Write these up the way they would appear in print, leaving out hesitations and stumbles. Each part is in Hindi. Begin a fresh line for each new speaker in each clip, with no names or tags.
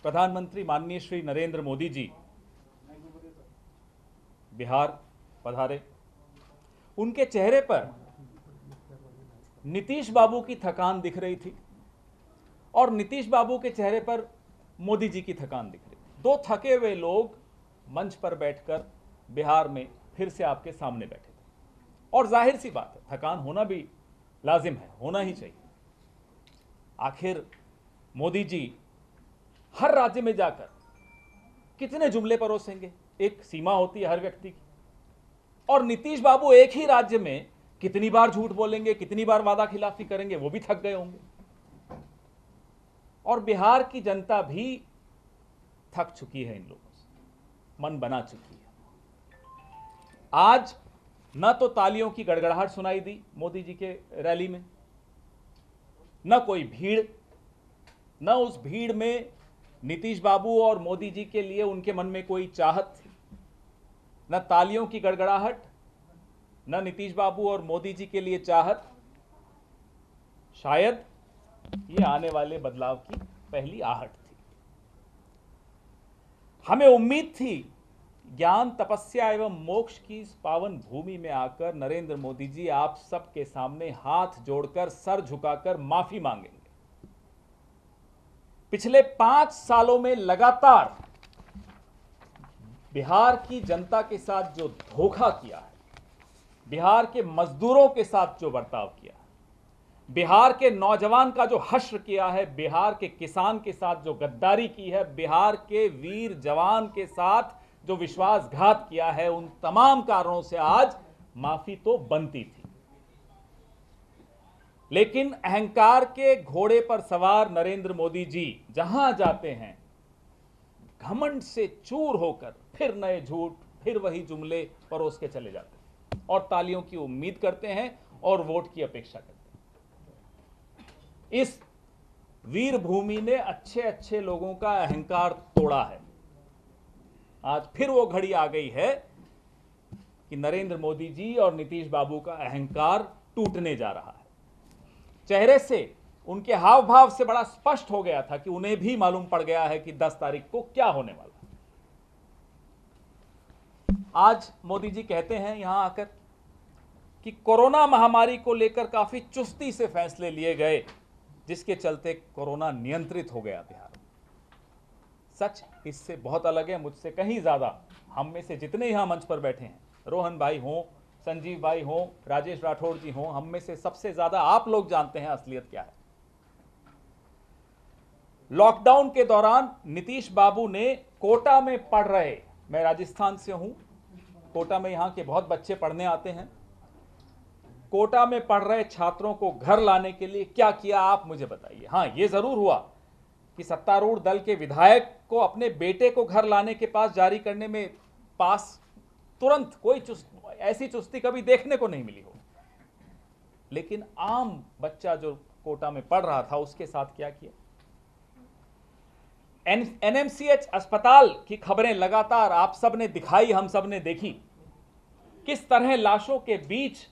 प्रधानमंत्री माननीय श्री नरेंद्र मोदी जी बिहार पधारे। उनके चेहरे पर नीतीश बाबू की थकान दिख रही थी और नीतीश बाबू के चेहरे पर मोदी जी की थकान दिख रही थी। दो थके हुए लोग मंच पर बैठकर बिहार में फिर से आपके सामने बैठे थे और जाहिर सी बात है, थकान होना भी लाजिम है, होना ही चाहिए। आखिर मोदी जी हर राज्य में जाकर कितने जुमले परोसेंगे, एक सीमा होती है हर व्यक्ति की। और नीतीश बाबू एक ही राज्य में कितनी बार झूठ बोलेंगे, कितनी बार वादा खिलाफी करेंगे, वो भी थक गए होंगे। और बिहार की जनता भी थक चुकी है इन लोगों से, मन बना चुकी है। आज न तो तालियों की गड़गड़ाहट सुनाई दी मोदी जी के रैली में, न कोई भीड़, न उस भीड़ में नीतीश बाबू और मोदी जी के लिए उनके मन में कोई चाहत थी। न तालियों की गड़गड़ाहट, न नीतीश बाबू और मोदी जी के लिए चाहत। शायद ये आने वाले बदलाव की पहली आहट थी। हमें उम्मीद थी ज्ञान, तपस्या एवं मोक्ष की इस पावन भूमि में आकर नरेंद्र मोदी जी आप सबके सामने हाथ जोड़कर, सर झुकाकर माफी मांगेंगे। पिछले 5 सालों में लगातार बिहार की जनता के साथ जो धोखा किया है, बिहार के मजदूरों के साथ जो बर्ताव किया है, बिहार के नौजवान का जो हश्र किया है, बिहार के किसान के साथ जो गद्दारी की है, बिहार के वीर जवान के साथ जो विश्वासघात किया है, उन तमाम कारणों से आज माफी तो बनती थी। लेकिन अहंकार के घोड़े पर सवार नरेंद्र मोदी जी जहां जाते हैं, घमंड से चूर होकर फिर नए झूठ, फिर वही जुमले परोस के चले जाते हैं और तालियों की उम्मीद करते हैं और वोट की अपेक्षा करते हैं। इस वीर भूमि ने अच्छे अच्छे लोगों का अहंकार तोड़ा है। आज फिर वो घड़ी आ गई है कि नरेंद्र मोदी जी और नीतीश बाबू का अहंकार टूटने जा रहा है। चेहरे से, उनके हाव भाव से बड़ा स्पष्ट हो गया था कि उन्हें भी मालूम पड़ गया है कि 10 तारीख को क्या होने वाला है। आज मोदी जी कहते हैं यहां आकर कि कोरोना महामारी को लेकर काफी चुस्ती से फैसले लिए गए, जिसके चलते कोरोना नियंत्रित हो गया बिहार में। सच इससे बहुत अलग है, मुझसे कहीं ज्यादा हम में से जितने यहां मंच पर बैठे हैं, रोहन भाई हों, संजीव भाई हों, राजेश राठौड़ जी हों, हम में से सबसे ज्यादा आप लोग जानते हैं असलियत क्या है। लॉकडाउन के दौरान नीतीश बाबू ने कोटा में पढ़ रहे, मैं राजस्थान से हूं, कोटा में यहां के बहुत बच्चे पढ़ने आते हैं, कोटा में पढ़ रहे छात्रों को घर लाने के लिए क्या किया आप मुझे बताइए। हां, यह जरूर हुआ कि सत्तारूढ़ दल के विधायक को अपने बेटे को घर लाने के पास जारी करने में पास तुरंत कोई ऐसी चुस्ती कभी देखने को नहीं मिली हो। लेकिन आम बच्चा जो कोटा में पढ़ रहा था, उसके साथ क्या किया। एनएमसीएच अस्पताल की खबरें लगातार आप सब ने दिखाई, हम सब ने देखी, किस तरह लाशों के बीच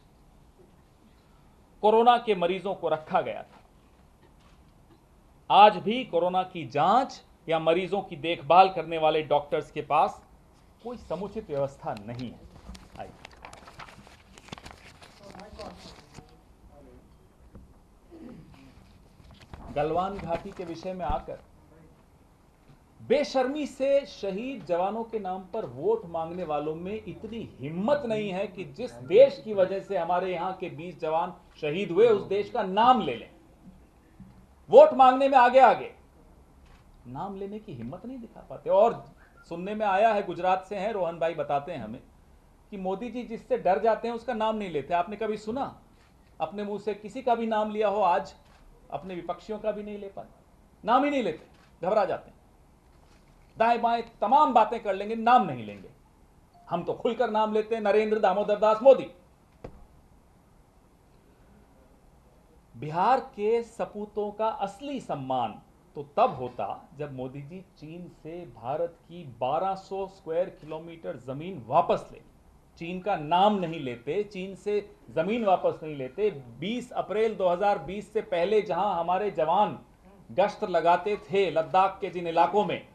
कोरोना के मरीजों को रखा गया था। आज भी कोरोना की जांच या मरीजों की देखभाल करने वाले डॉक्टर्स के पास कोई समुचित व्यवस्था नहीं है। गलवान घाटी के विषय में आकर बेशर्मी से शहीद जवानों के नाम पर वोट मांगने वालों में इतनी हिम्मत नहीं है कि जिस देश की वजह से हमारे यहां के 20 जवान शहीद हुए, उस देश का नाम ले लें। वोट मांगने में आगे आगे, नाम लेने की हिम्मत नहीं दिखा पाते। और सुनने में आया है, गुजरात से हैं रोहन भाई, बताते हैं हमें कि मोदी जी जिससे डर जाते हैं उसका नाम नहीं लेते। आपने कभी सुना अपने मुंह से किसी का भी नाम लिया हो? आज अपने विपक्षियों का भी नहीं ले पाते, नाम ही नहीं लेते, घबरा जाते हैं। दाएं बाएं तमाम बातें कर लेंगे, नाम नहीं लेंगे। हम तो खुलकर नाम लेते हैं, नरेंद्र दामोदर दास मोदी। बिहार के सपूतों का असली सम्मान तो तब होता जब मोदी जी चीन से भारत की 1200 स्क्वायर किलोमीटर जमीन वापस ले। चीन का नाम नहीं लेते, चीन से जमीन वापस नहीं लेते। 20 अप्रैल 2020 से पहले जहां हमारे जवान गश्त लगाते थे लद्दाख के जिन इलाकों में,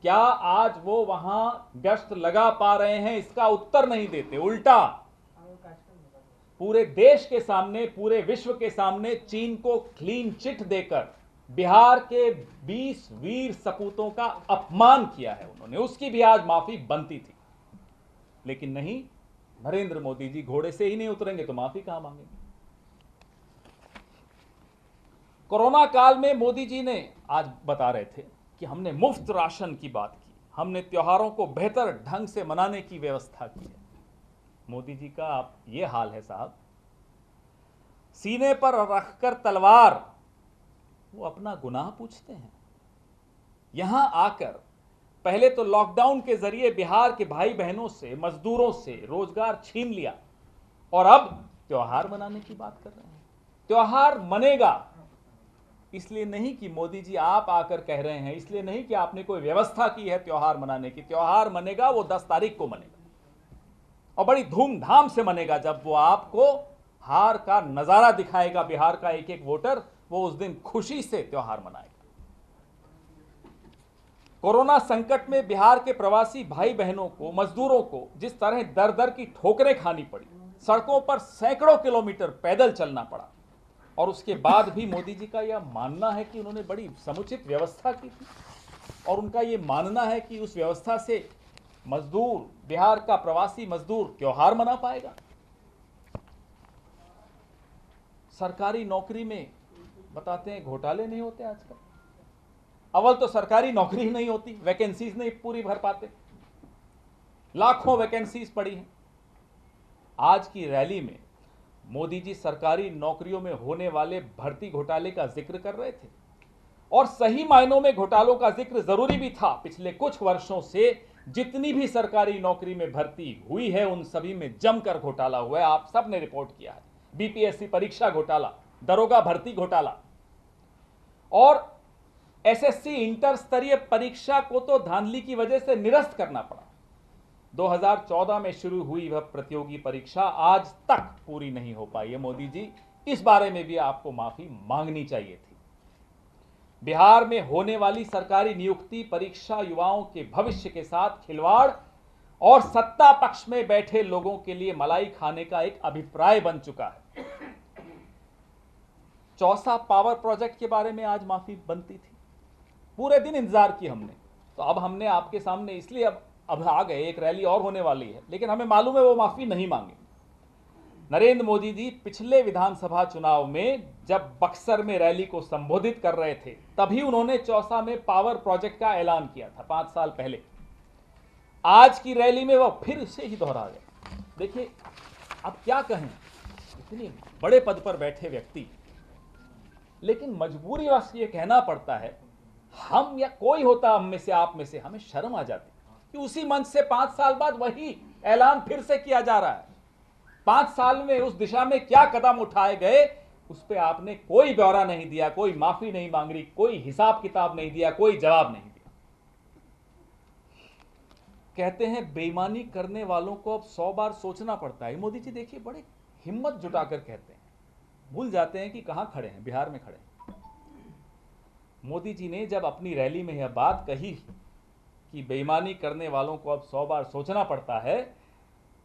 क्या आज वो वहां गश्त लगा पा रहे हैं? इसका उत्तर नहीं देते। उल्टा पूरे देश के सामने, पूरे विश्व के सामने चीन को क्लीन चिट देकर बिहार के 20 वीर सपूतों का अपमान किया है उन्होंने। उसकी भी आज माफी बनती थी, लेकिन नहीं, नरेंद्र मोदी जी घोड़े से ही नहीं उतरेंगे तो माफी कहां मांगेंगे। कोरोना काल में मोदी जी ने आज बता रहे थे कि हमने मुफ्त राशन की बात की, हमने त्योहारों को बेहतर ढंग से मनाने की व्यवस्था की है। मोदी जी का आप ये हाल है साहब, सीने पर रखकर तलवार वो अपना गुनाह पूछते हैं। यहां आकर पहले तो लॉकडाउन के जरिए बिहार के भाई बहनों से, मजदूरों से रोजगार छीन लिया, और अब त्योहार मनाने की बात कर रहे हैं। त्योहार मनेगा इसलिए नहीं कि मोदी जी आप आकर कह रहे हैं, इसलिए नहीं कि आपने कोई व्यवस्था की है त्योहार मनाने की। त्योहार मनेगा वो 10 तारीख को मनेगा, और बड़ी धूमधाम से मनेगा, जब वो आपको हार का नजारा दिखाएगा। बिहार का एक एक वोटर वो उस दिन खुशी से त्योहार मनाएगा। कोरोना संकट में बिहार के प्रवासी भाई बहनों को, मजदूरों को जिस तरह दर दर की ठोकरें खानी पड़ी, सड़कों पर सैकड़ों किलोमीटर पैदल चलना पड़ा, और उसके बाद भी मोदी जी का यह मानना है कि उन्होंने बड़ी समुचित व्यवस्था की थी, और उनका यह मानना है कि उस व्यवस्था से मजदूर, बिहार का प्रवासी मजदूर त्योहार मना पाएगा। सरकारी नौकरी में बताते हैं घोटाले नहीं होते आजकल। अव्वल तो सरकारी नौकरी ही नहीं होती, वैकेंसीज नहीं पूरी भर पाते, लाखों वैकेंसीज पड़ी हैं। आज की रैली में मोदी जी सरकारी नौकरियों में होने वाले भर्ती घोटाले का जिक्र कर रहे थे, और सही मायनों में घोटालों का जिक्र जरूरी भी था। पिछले कुछ वर्षों से जितनी भी सरकारी नौकरी में भर्ती हुई है उन सभी में जमकर घोटाला हुआ है, आप सब ने रिपोर्ट किया है। बीपीएससी परीक्षा घोटाला, दरोगा भर्ती घोटाला, और एसएससी इंटर स्तरीय परीक्षा को तो धांधली की वजह से निरस्त करना पड़ा। 2014 में शुरू हुई वह प्रतियोगी परीक्षा आज तक पूरी नहीं हो पाई है। मोदी जी, इस बारे में भी आपको माफी मांगनी चाहिए थी। बिहार में होने वाली सरकारी नियुक्ति परीक्षा युवाओं के भविष्य के साथ खिलवाड़ और सत्ता पक्ष में बैठे लोगों के लिए मलाई खाने का एक अभिप्राय बन चुका है। चौसा पावर प्रोजेक्ट के बारे में आज माफी बनती थी, पूरे दिन इंतजार की हमने, तो अब हमने आपके सामने इसलिए अब आ गए, एक रैली और होने वाली है, लेकिन हमें मालूम है वो माफी नहीं मांगे। नरेंद्र मोदी जी पिछले विधानसभा चुनाव में जब बक्सर में रैली को संबोधित कर रहे थे, तभी उन्होंने चौसा में पावर प्रोजेक्ट का ऐलान किया था 5 साल पहले। आज की रैली में वह फिर से ही दोहरा गए। देखिए, अब क्या कहें, इतने बड़े पद पर बैठे व्यक्ति, लेकिन मजबूरीवश ये कहना पड़ता है, हम या कोई होता हम में से, आप में से, हमें शर्म आ जाती कि उसी मंच से 5 साल बाद वही ऐलान फिर से किया जा रहा है। 5 साल में उस दिशा में क्या कदम उठाए गए उस पर आपने कोई ब्यौरा नहीं दिया, कोई माफी नहीं मांग रही, कोई हिसाब किताब नहीं दिया, कोई जवाब नहीं दिया। कहते हैं बेईमानी करने वालों को अब 100 बार सोचना पड़ता है। मोदी जी देखिए, बड़े हिम्मत जुटाकर कहते हैं, भूल जाते हैं कि कहां खड़े हैं, बिहार में खड़े हैं। मोदी जी ने जब अपनी रैली में यह बात कही कि बेईमानी करने वालों को अब 100 बार सोचना पड़ता है,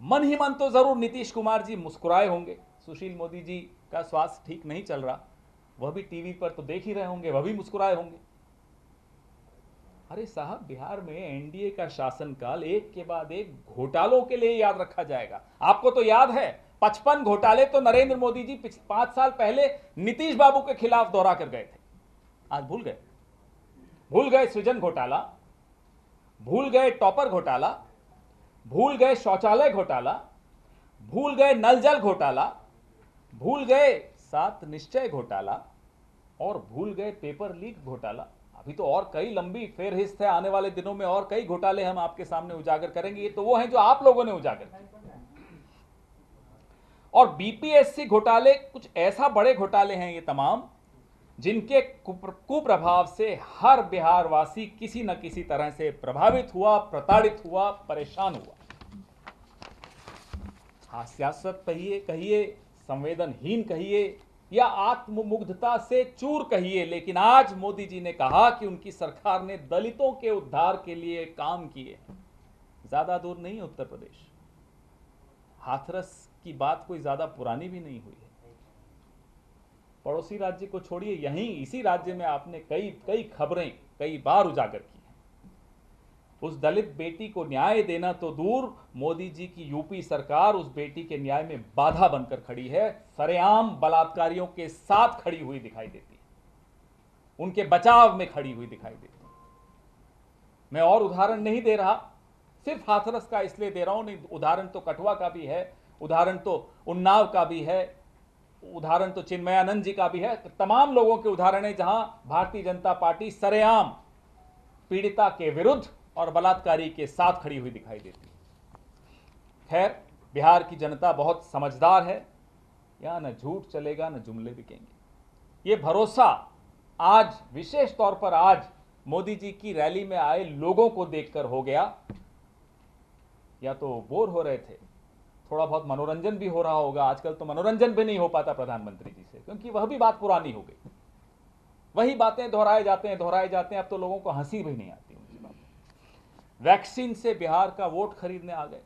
मन ही मन तो जरूर नीतीश कुमार जी मुस्कुराए होंगे। सुशील मोदी जी का स्वास्थ्य ठीक नहीं चल रहा, वह भी टीवी पर तो देख ही रहे होंगे, वह भी मुस्कुराए होंगे। अरे साहब, बिहार में एनडीए का शासनकाल एक के बाद एक घोटालों के लिए याद रखा जाएगा। आपको तो याद है 55 घोटाले तो नरेंद्र मोदी जी 5 साल पहले नीतीश बाबू के खिलाफ दोहरा कर गए थे। आज भूल गए? भूल गए सृजन घोटाला, भूल गए टॉपर घोटाला, भूल गए शौचालय घोटाला, भूल गए नल जल घोटाला, भूल गए 7 निश्चय घोटाला, और भूल गए पेपर लीक घोटाला। अभी तो और कई लंबी फेरहिस्त है, आने वाले दिनों में और कई घोटाले हम आपके सामने उजागर करेंगे। ये तो वो हैं जो आप लोगों ने उजागर किए। और बीपीएससी घोटाले कुछ ऐसा बड़े घोटाले हैं ये तमाम, जिनके कुप्रभाव से हर बिहार वासी किसी न किसी तरह से प्रभावित हुआ, प्रताड़ित हुआ, परेशान हुआ। हास्यास्पद कहिए, संवेदनहीन कहिए, या आत्ममुग्धता से चूर कहिए, लेकिन आज मोदी जी ने कहा कि उनकी सरकार ने दलितों के उद्धार के लिए काम किए। ज्यादा दूर नहीं उत्तर प्रदेश, हाथरस की बात कोई ज्यादा पुरानी भी नहीं हुई है। पड़ोसी राज्य को छोड़िए, यहीं इसी राज्य में आपने कई खबरें कई बार उजागर की हैं। उस दलित बेटी को न्याय देना तो दूर, मोदी जी की यूपी सरकार उस बेटी के न्याय में बाधा बनकर खड़ी है। सरेआम बलात्कारियों के साथ खड़ी हुई दिखाई देती है, उनके बचाव में खड़ी हुई दिखाई देती है। मैं और उदाहरण नहीं दे रहा, सिर्फ हाथरस का इसलिए दे रहा हूं, नहीं उदाहरण तो कठुआ का भी है, उदाहरण तो उन्नाव का भी है, उदाहरण तो चिन्मयानंद जी का भी है। तमाम लोगों के उदाहरण है जहां भारतीय जनता पार्टी सरेआम पीड़िता के विरुद्ध और बलात्कारी के साथ खड़ी हुई दिखाई देती है। खैर, बिहार की जनता बहुत समझदार है, यहां न झूठ चलेगा न जुमले बिकेंगे। ये भरोसा आज विशेष तौर पर आज मोदी जी की रैली में आए लोगों को देखकर हो गया। या तो बोर हो रहे थे, थोड़ा बहुत मनोरंजन भी हो रहा होगा। आजकल तो मनोरंजन भी नहीं हो पाता प्रधानमंत्री जी से, क्योंकि वह भी बात पुरानी हो गई, वही बातें दोहराए जाते हैं। अब तो लोगों को हंसी भी नहीं आती उनकी बात। वैक्सीन से बिहार का वोट खरीदने आ गए।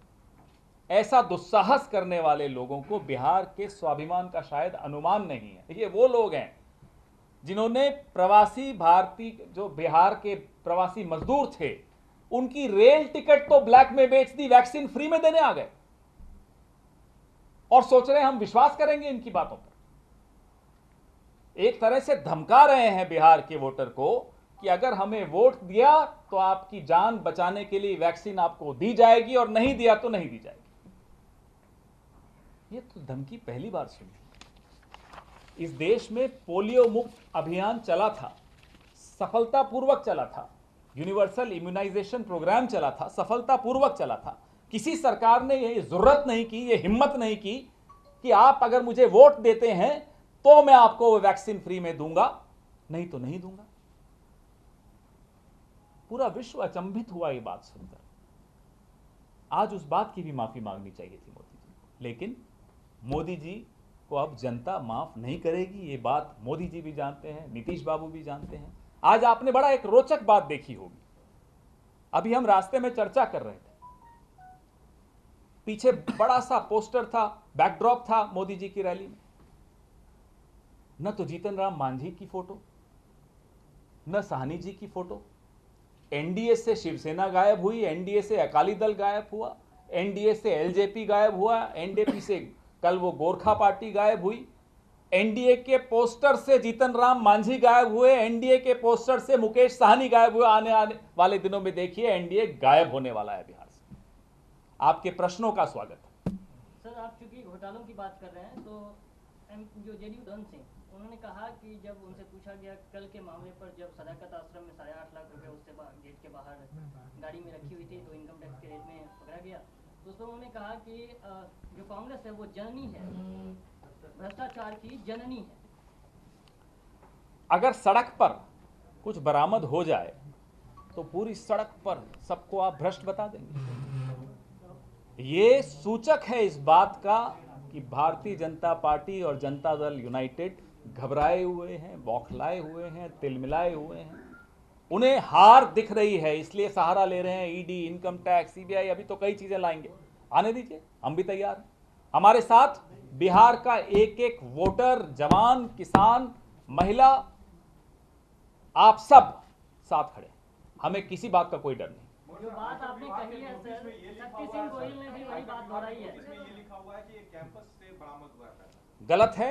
ऐसा दुस्साहस करने वाले लोगों को बिहार के स्वाभिमान का शायद अनुमान नहीं है। ये वो लोग हैं जिन्होंने प्रवासी भारतीय, जो बिहार के प्रवासी मजदूर थे, उनकी रेल टिकट तो ब्लैक में बेच दी, वैक्सीन फ्री में देने आ गए और सोच रहे हैं हम विश्वास करेंगे इनकी बातों पर। एक तरह से धमका रहे हैं बिहार के वोटर को कि अगर हमें वोट दिया तो आपकी जान बचाने के लिए वैक्सीन आपको दी जाएगी और नहीं दिया तो नहीं दी जाएगी। ये तो धमकी पहली बार सुनी। इस देश में पोलियो मुक्त अभियान चला था, सफलतापूर्वक चला था। यूनिवर्सल इम्यूनाइजेशन प्रोग्राम चला था, सफलतापूर्वक चला था। किसी सरकार ने ये जरूरत नहीं की, ये हिम्मत नहीं की कि आप अगर मुझे वोट देते हैं तो मैं आपको वैक्सीन फ्री में दूंगा, नहीं तो नहीं दूंगा। पूरा विश्व अचंभित हुआ ये बात सुनकर। आज उस बात की भी माफी मांगनी चाहिए थी मोदी जी को, लेकिन मोदी जी को अब जनता माफ नहीं करेगी। ये बात मोदी जी भी जानते हैं, नीतीश बाबू भी जानते हैं। आज आपने बड़ा एक रोचक बात देखी होगी, अभी हम रास्ते में चर्चा कर रहे थे, पीछे बड़ा सा पोस्टर था, बैकड्रॉप था मोदी जी की रैली में। न तो जीतन राम मांझी की फोटो, न साहनी जी की फोटो। एनडीए से शिवसेना गायब हुई, एनडीए से अकाली दल गायब हुआ, एनडीए से एलजेपी गायब हुआ, एनडीपी से कल वो गोरखा पार्टी गायब हुई। एनडीए के पोस्टर से जीतन राम मांझी गायब हुए, एनडीए के पोस्टर से मुकेश साहनी गायब हुए। आने वाले दिनों में देखिए एनडीए गायब होने वाला है बिहार से। आपके प्रश्नों का स्वागत है।
सर, आप चूंकि घोटालों की बात कर रहे हैं, तो जो जेडीयू धन सिंह, उन्होंने कहा कि जब उनसे पूछा गया कल के मामले पर, जब सदाकत आश्रम में 8.5 लाख रुपए उससे गेट के बाहर गाड़ी में रखी हुई थी तो इनकम टैक्स के रेट में पकड़ा गया, तो उसमें उन्होंने कहा कि जो कांग्रेस है वो जननी है, भ्रष्टाचार की जननी है।
अगर सड़क पर कुछ बरामद हो जाए तो पूरी सड़क पर सबको आप भ्रष्ट बता देंगे। ये सूचक है इस बात का कि भारतीय जनता पार्टी और जनता दल यूनाइटेड घबराए हुए हैं, बौखलाए हुए हैं, तिलमिलाए हुए हैं। उन्हें हार दिख रही है, इसलिए सहारा ले रहे हैं ईडी, इनकम टैक्स, सीबीआई। अभी तो कई चीजें लाएंगे, आने दीजिए, हम भी तैयार हैं। हमारे साथ बिहार का एक एक वोटर, जवान, किसान, महिला, आप सब साथ खड़े, हमें किसी बात का कोई डर नहीं।
जो बात आपने कही है सर, शक्ति सिंह गोहिल ने भी वही बात दोहराई है।
इसमें ये लिखा हुआ है कि ये कैंपस से बरामद हुआ है।
गलत है,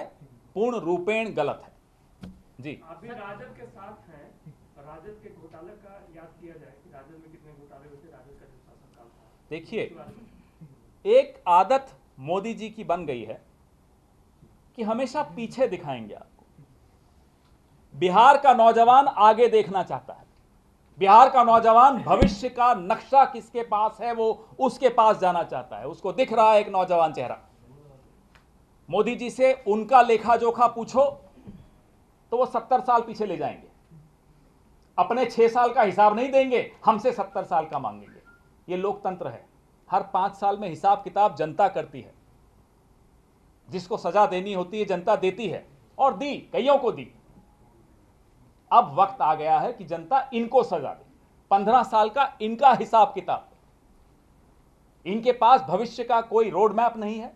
पूर्ण रूपेण गलत है जी।
अभी राजद के साथ हैं, राजद के घोटाले का याद किया जाए कि राजद में कितने घोटाले हुए थे, राजद का जो शासनकाल था।
देखिए, एक आदत मोदी जी की बन गई है कि हमेशा पीछे दिखाएंगे आपको। बिहार का नौजवान आगे देखना चाहता है, बिहार का नौजवान भविष्य का नक्शा किसके पास है वो उसके पास जाना चाहता है। उसको दिख रहा है एक नौजवान चेहरा। मोदी जी से उनका लेखा जोखा पूछो तो वो 70 साल पीछे ले जाएंगे, अपने 6 साल का हिसाब नहीं देंगे, हमसे 70 साल का मांगेंगे। ये लोकतंत्र है, हर 5 साल में हिसाब किताब जनता करती है, जिसको सजा देनी होती है जनता देती है, और दी, कईयों को दी। अब वक्त आ गया है कि जनता इनको सजा दे। 15 साल का इनका हिसाब किताब, इनके पास भविष्य का कोई रोड मैप नहीं है।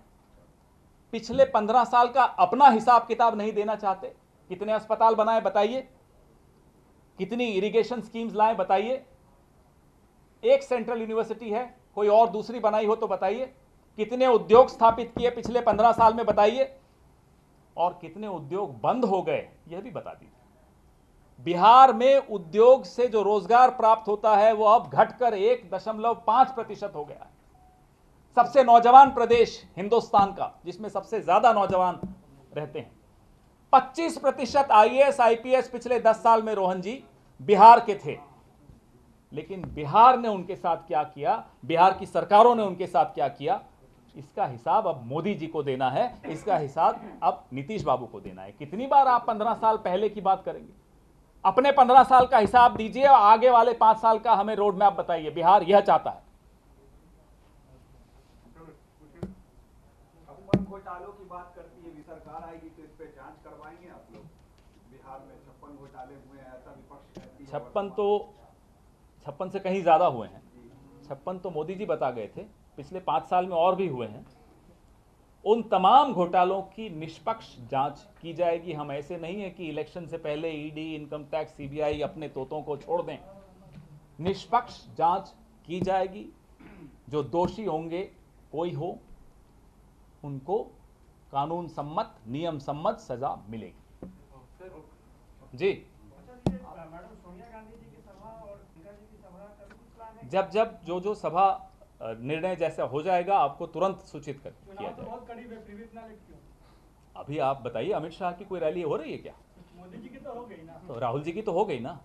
पिछले 15 साल का अपना हिसाब किताब नहीं देना चाहते। कितने अस्पताल बनाए बताइए, कितनी इरिगेशन स्कीम्स लाए बताइए। एक सेंट्रल यूनिवर्सिटी है, कोई और दूसरी बनाई हो तो बताइए। कितने उद्योग स्थापित किए पिछले 15 साल में बताइए, और कितने उद्योग बंद हो गए यह भी बता दीजिए। बिहार में उद्योग से जो रोजगार प्राप्त होता है वो अब घटकर 1.5% हो गया है। सबसे नौजवान प्रदेश हिंदुस्तान का, जिसमें सबसे ज्यादा नौजवान रहते हैं। 25% आईएएस आईपीएस पिछले 10 साल में रोहन जी बिहार के थे। लेकिन बिहार ने उनके साथ क्या किया, बिहार की सरकारों ने उनके साथ क्या किया, इसका हिसाब अब मोदी जी को देना है। इसका हिसाब अब नीतीश बाबू को देना है। कितनी बार आप 15 साल पहले की बात करेंगे? अपने 15 साल का हिसाब दीजिए और आगे वाले 5 साल का हमें रोड मैप बताइए। बिहार यह चाहता है।
छप्पन घोटालों की बात करती है सरकार, आएगी तो इस पे जांच करवाएंगे आप लोग? बिहार में 56 घोटाले हुए हैं ऐसा विपक्ष कहती है।
56 से कहीं ज्यादा हुए हैं। 56 तो मोदी जी बता गए थे, पिछले 5 साल में और भी हुए हैं। उन तमाम घोटालों की निष्पक्ष जांच की जाएगी। हम ऐसे नहीं है कि इलेक्शन से पहले ईडी, इनकम टैक्स, सीबीआई अपने तोतों को छोड़ दें। निष्पक्ष जांच की जाएगी। जो दोषी होंगे, कोई हो, उनको कानून सम्मत, नियम सम्मत सजा मिलेगी। जी,
मैडम सोनिया गांधी जी की सभा और प्रियंका जी की सभा का भी कुछ प्लान है?
जब जो सभा निर्णय जैसा हो जाएगा आपको तुरंत सूचित किया जाएगा।
बहुत करीब है, फिर भी इतना लेट क्यों?
अभी आप बताइए, अमित शाह की कोई रैली हो रही है क्या?
मोदी जी की तो हो गई ना।
तो राहुल जी की तो हो गई ना।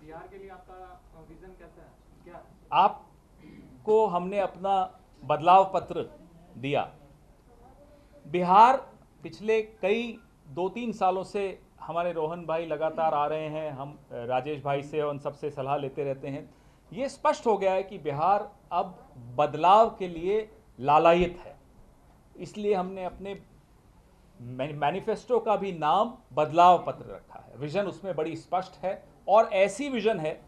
बिहार के लिए आपका विजन कैसा है? क्या
आपको हमने अपना बदलाव पत्र दिया। बिहार पिछले कई 2-3 सालों से हमारे रोहन भाई लगातार आ रहे हैं, हम राजेश भाई से उन सबसे सलाह लेते रहते हैं। ये स्पष्ट हो गया है कि बिहार अब बदलाव के लिए लालायित है। इसलिए हमने अपने मैनिफेस्टो का भी नाम बदलाव पत्र रखा है। विजन उसमें बड़ी स्पष्ट है, और ऐसी विजन है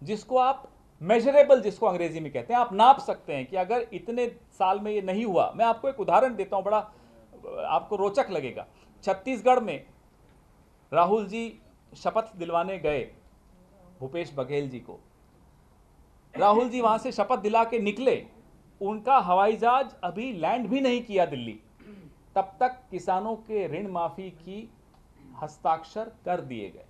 जिसको आप मेजरेबल, जिसको अंग्रेजी में कहते हैं, आप नाप सकते हैं कि अगर इतने साल में ये नहीं हुआ। मैं आपको एक उदाहरण देता हूं, बड़ा आपको रोचक लगेगा। छत्तीसगढ़ में राहुल जी शपथ दिलवाने गए भूपेश बघेल जी को। राहुल जी वहां से शपथ दिला के निकले, उनका हवाई जहाज अभी लैंड भी नहीं किया दिल्ली, तब तक किसानों के ऋण माफी की हस्ताक्षर कर दिए गए।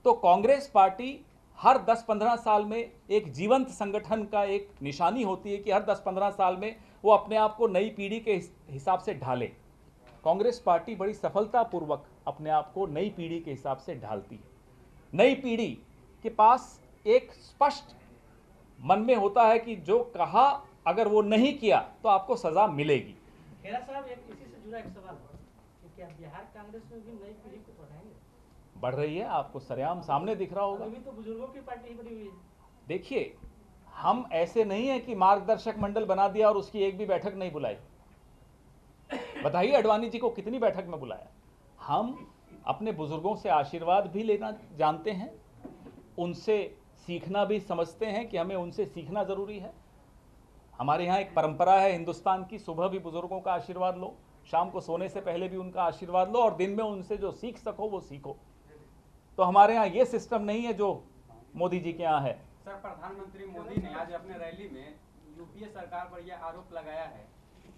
तो कांग्रेस पार्टी हर 10-15 साल में एक जीवंत संगठन का एक निशानी होती है कि हर 10-15 साल में वो अपने आप को नई पीढ़ी के हिसाब से ढाले। कांग्रेस पार्टी बड़ी सफलतापूर्वक अपने आप को नई पीढ़ी के हिसाब से ढालती है। नई पीढ़ी के पास एक स्पष्ट मन में होता है कि जो कहा अगर वो नहीं किया तो आपको सजा मिलेगी।
खेरा साहब, इसी से जुड़ा एक सवाल है कि क्या बिहार कांग्रेस में भी नई पीढ़ी को बढ़ाएंगे?
बढ़ रही है, आपको सरेआम सामने दिख रहा होगा।
अभी तो बुजुर्गों की पार्टी ही बनी हुई है।
देखिए, हम ऐसे नहीं है कि मार्गदर्शक मंडल बना दिया और उसकी एक भी बैठक नहीं बुलाई। बताइए अडवाणी जी को कितनी बैठक में बुलाया। हम अपने बुजुर्गों से आशीर्वाद भी लेना जानते हैं, उनसे सीखना भी समझते हैं कि हमें उनसे सीखना जरूरी है। हमारे यहाँ एक परंपरा है हिंदुस्तान की, सुबह भी बुजुर्गों का आशीर्वाद लो, शाम को सोने से पहले भी उनका आशीर्वाद लो, और दिन में उनसे जो सीख सको वो सीखो। तो हमारे यहाँ ये सिस्टम नहीं है जो मोदी जी के यहाँ है।
सर, प्रधानमंत्री मोदी ने आज अपने रैली में यूपीए सरकार पर यह आरोप लगाया है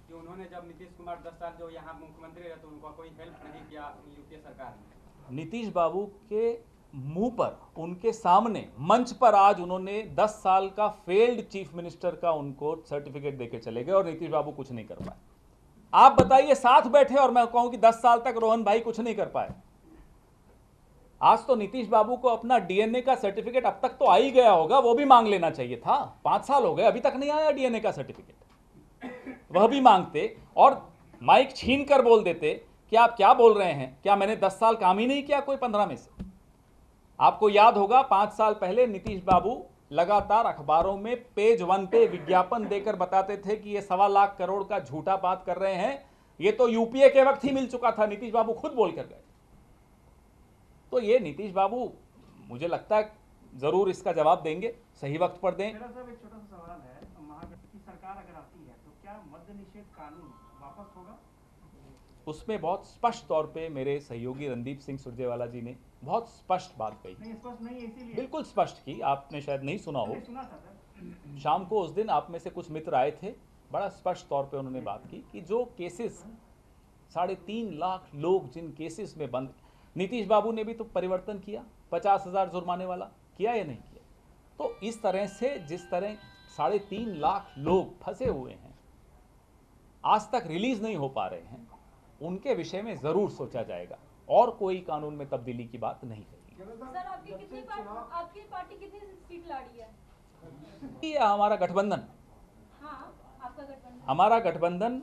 कि उन्होंने जब नीतीश कुमार 10 साल जो यहाँ मुख्यमंत्री रहे तो उनका कोई हेल्प नहीं किया यूपीए सरकार ने।
नीतीश बाबू के मुंह पर, उनके सामने मंच पर आज उन्होंने 10 साल का फेल्ड चीफ मिनिस्टर का उनको सर्टिफिकेट देके चले गए और नीतीश बाबू कुछ नहीं कर पाए। आप बताइए, साथ बैठे और मैं कहूं कि 10 साल तक रोहन भाई कुछ नहीं कर पाए। आज तो नीतीश बाबू को अपना डीएनए का सर्टिफिकेट अब तक तो आ ही गया होगा, वो भी मांग लेना चाहिए था। 5 साल हो गए, अभी तक नहीं आया डीएनए का सर्टिफिकेट। वह भी मांगते और माइक छीन कर बोल देते कि आप क्या बोल रहे हैं, क्या मैंने 10 साल काम ही नहीं किया कोई 15 में से। आपको याद होगा 5 साल पहले नीतीश बाबू लगातार अखबारों में पेज 1 पे विज्ञापन देकर बताते थे कि ये 1.25 लाख करोड़ का झूठा बात कर रहे हैं, ये तो यूपीए के वक्त ही मिल चुका था, नीतीश बाबू खुद बोल कर गए। तो ये नीतीश बाबू मुझे लगता है जरूर इसका जवाब देंगे, सही वक्त पर दें।
मेरा साहब एक छोटा सा सवाल है, महागठबंधन की सरकार अगर आती है तो क्या मद्य निषेध कानून वापस होगा?
उसमें बहुत स्पष्ट तौर पे मेरे सहयोगी रणदीप सिंह सुरजेवाला जी ने बहुत स्पष्ट बात कही,
नहीं, स्पष्ट नहीं है, इसीलिए
बिल्कुल स्पष्ट की। आपने शायद नहीं सुना हो,
मैंने सुना था सर।
शाम को उस दिन आप में से कुछ मित्र आए थे, बड़ा स्पष्ट तौर पे उन्होंने बात की कि जो केसेस 3.5 लाख लोग जिन केसेस में बंद, नीतीश बाबू ने भी तो परिवर्तन किया, 50,000 जुर्माने वाला किया या नहीं किया। तो इस तरह से जिस तरह 3.5 लाख लोग फंसे हुए हैं, आज तक रिलीज नहीं हो पा रहे हैं, उनके विषय में जरूर सोचा जाएगा और कोई कानून में तब्दीली की बात नहीं करेगी।
सर आपकी पार्टी कितनी सीट ला रही है?
ये हमारा गठबंधन,
हाँ, आपका गठबंधन,
हमारा गठबंधन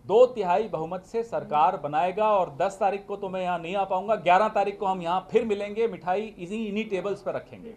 2/3 बहुमत से सरकार बनाएगा और 10 तारीख को तो मैं यहाँ नहीं आ पाऊंगा, 11 तारीख को हम यहाँ फिर मिलेंगे, मिठाई इन्हीं टेबल्स पर रखेंगे।